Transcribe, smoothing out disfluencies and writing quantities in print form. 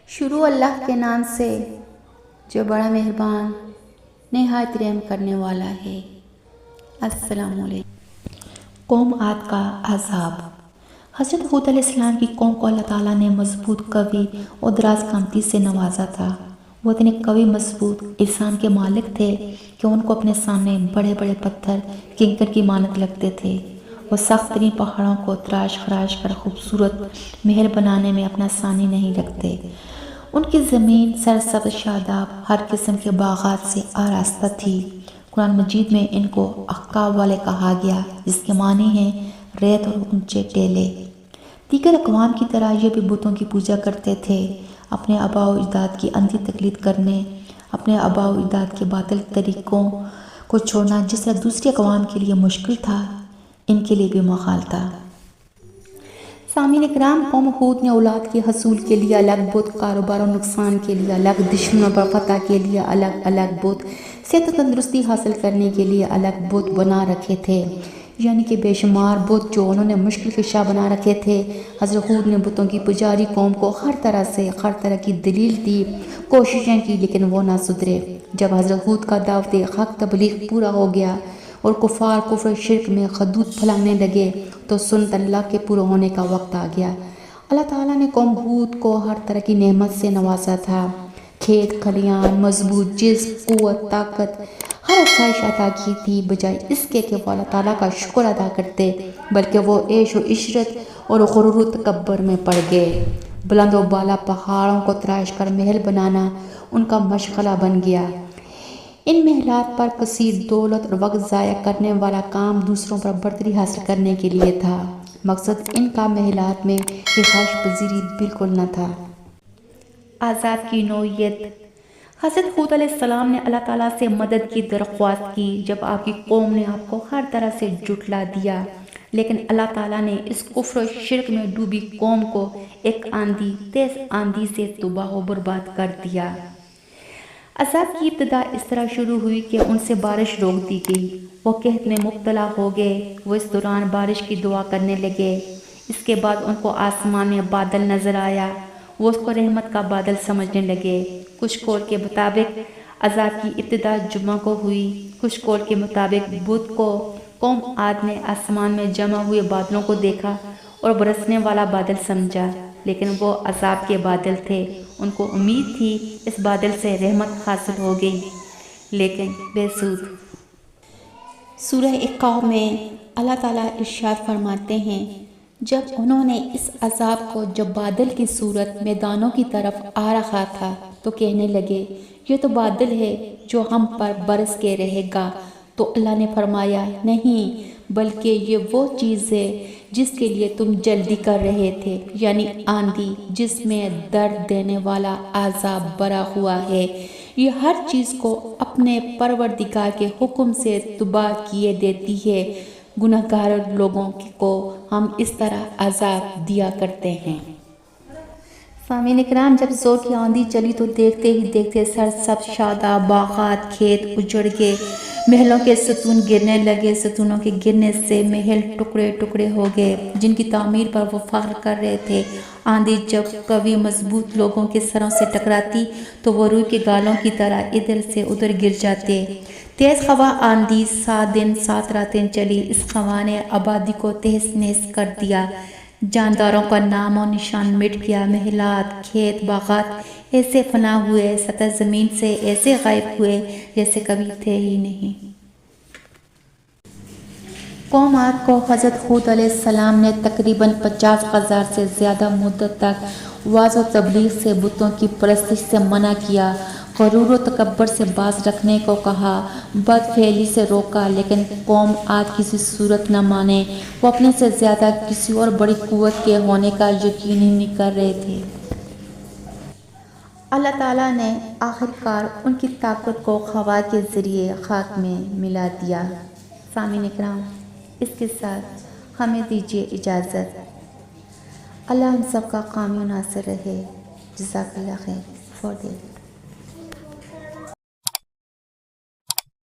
شروع اللہ کے نام سے جو بڑا مہربان نہایت رحم کرنے والا ہے۔ السلام علیکم۔ قوم عاد کا عذاب۔ حضرت ہود علیہ السلام کی قوم کو اللہ تعالیٰ نے مضبوط، قوی اور دراز قامتی سے نوازا تھا۔ وہ اتنے قوی، مضبوط احسان کے مالک تھے کہ ان کو اپنے سامنے بڑے بڑے پتھر کنکر کی مانند لگتے تھے۔ وہ سخت ترین پہاڑوں کو تراش خراش کر خوبصورت محل بنانے میں اپنا ثانی نہیں رکھتے۔ ان کی زمین سرسبز شاداب ہر قسم کے باغات سے آراستہ تھی۔ قرآن مجید میں ان کو احقاب والے کہا گیا، جس کے معنی ہیں ریت اور اونچے ٹیلے۔ دیگر اقوام کی طرح یہ بھی بتوں کی پوجا کرتے تھے۔ اپنے آباء و اجداد کی اندھی تقلید کرنے، اپنے آباء و اجداد کے باطل طریقوں کو چھوڑنا جس طرح دوسری اقوام کے لیے مشکل تھا، ان کے لیے بھی محال تھا۔ سامعین کرام، قوم ہود نے اولاد کے حصول کے لیے الگ بت، کاروبار و نقصان کے لیے الگ، دشمنوں پر فتح کے لیے الگ الگ بت، صحت و تندرستی حاصل کرنے کے لیے الگ بت بنا رکھے تھے، یعنی کہ بے شمار بت جو انہوں نے مشکل کشا بنا رکھے تھے۔ حضرت ہود نے بتوں کی پجاری قوم کو ہر طرح کی دلیل دی، کوششیں کی، لیکن وہ نہ سدھرے۔ جب حضرت ہود کا دعوت حق تبلیغ پورا ہو گیا اور کفار کفر شرک میں خدود پھیلانے لگے تو سنت اللہ کے پورا ہونے کا وقت آ گیا۔ اللہ تعالیٰ نے قوم ہود کو ہر طرح کی نعمت سے نوازا تھا۔ کھیت کھلیان، مضبوط جسم، قوت، طاقت، ہر آسائش عطا کی تھی، بجائے اس کے کہ وہ اللہ تعالیٰ کا شکر ادا کرتے، بلکہ وہ عیش و عشرت اور غرور و تکبر میں پڑ گئے۔ بلند و بالا پہاڑوں کو تراش کر محل بنانا ان کا مشغلہ بن گیا۔ ان محلات پر کثیر دولت اور وقت ضائع کرنے والا کام دوسروں پر برتری حاصل کرنے کے لیے تھا۔ مقصد ان کا محلات میں رہائش پذیری بالکل نہ تھا۔ عذاب کی نوعیت۔ حضرت ہود علیہ السلام نے اللہ تعالیٰ سے مدد کی درخواست کی جب آپ کی قوم نے آپ کو ہر طرح سے جھٹلا دیا، لیکن اللہ تعالیٰ نے اس کفر و شرک میں ڈوبی قوم کو ایک آندھی، تیز آندھی سے تباہ و برباد کر دیا۔ عذاب کی ابتدا اس طرح شروع ہوئی کہ ان سے بارش روک دی گئی۔ وہ قحط میں مبتلا ہو گئے۔ وہ اس دوران بارش کی دعا کرنے لگے۔ اس کے بعد ان کو آسمان میں بادل نظر آیا۔ وہ اس کو رحمت کا بادل سمجھنے لگے۔ کچھ قول کے مطابق عذاب کی ابتدا جمعہ کو ہوئی، کچھ قول کے مطابق بدھ کو قوم عاد نے آسمان میں جمع ہوئے بادلوں کو دیکھا اور برسنے والا بادل سمجھا، لیکن وہ عذاب کے بادل تھے۔ ان کو امید تھی اس بادل سے رحمت حاصل ہو گئی، لیکن بے سود۔ سورہ احقاف میں اللہ تعالیٰ ارشاد فرماتے ہیں، جب انہوں نے اس عذاب کو جب بادل کی صورت میدانوں کی طرف آ رہا تھا تو کہنے لگے، یہ تو بادل ہے جو ہم پر برس کے رہے گا۔ تو اللہ نے فرمایا، نہیں، بلکہ یہ وہ چیز ہے جس کے لیے تم جلدی کر رہے تھے، یعنی آندھی جس میں درد دینے والا عذاب بھرا ہوا ہے۔ یہ ہر چیز کو اپنے پروردگار کے حکم سے تباہ کیے دیتی ہے۔ گناہگار لوگوں کو ہم اس طرح عذاب دیا کرتے ہیں۔ سامعین کرام، جب زور کی آندھی چلی تو دیکھتے ہی دیکھتے سرسبز شاداب باغات، کھیت اجڑ گئے، محلوں کے ستون گرنے لگے۔ ستونوں کے گرنے سے محل ٹکڑے ٹکڑے ہو گئے جن کی تعمیر پر وہ فخر کر رہے تھے۔ آندھی جب قوی مضبوط لوگوں کے سروں سے ٹکراتی تو وہ روئی کے گالوں کی طرح ادھر سے ادھر گر جاتے۔ تیز خواہ آندھی 7 دن 7 راتیں چلی۔ اس خواہ نے آبادی کو تہس نہس کر دیا، جانداروں کا نام و نشان مٹ گیا۔ محلات، کھیت، باغات ایسے فنا ہوئے، سطح زمین سے ایسے غائب ہوئے جیسے کبھی تھے ہی نہیں۔ قوم عاد کو حضرت ہود علیہ السلام نے تقریباً 50,000 سے زیادہ مدت تک وعظ و تبلیغ سے، بتوں کی پرستش سے منع کیا، غرور و تکبر سے باز رکھنے کو کہا، بد فعلی سے روکا، لیکن قوم عاد کسی صورت نہ مانے۔ وہ اپنے سے زیادہ کسی اور بڑی قوت کے ہونے کا یقین ہی نہیں کر رہے تھے۔ اللہ تعالیٰ نے آخرکار ان کی طاقت کو خواہ کے ذریعے خاک میں ملا دیا۔ سامعین اکرام، اس کے ساتھ ہمیں دیجیے اجازت۔ اللہ ہم سب کا حامی و ناصر رہے۔ جزاک اللہ خیر۔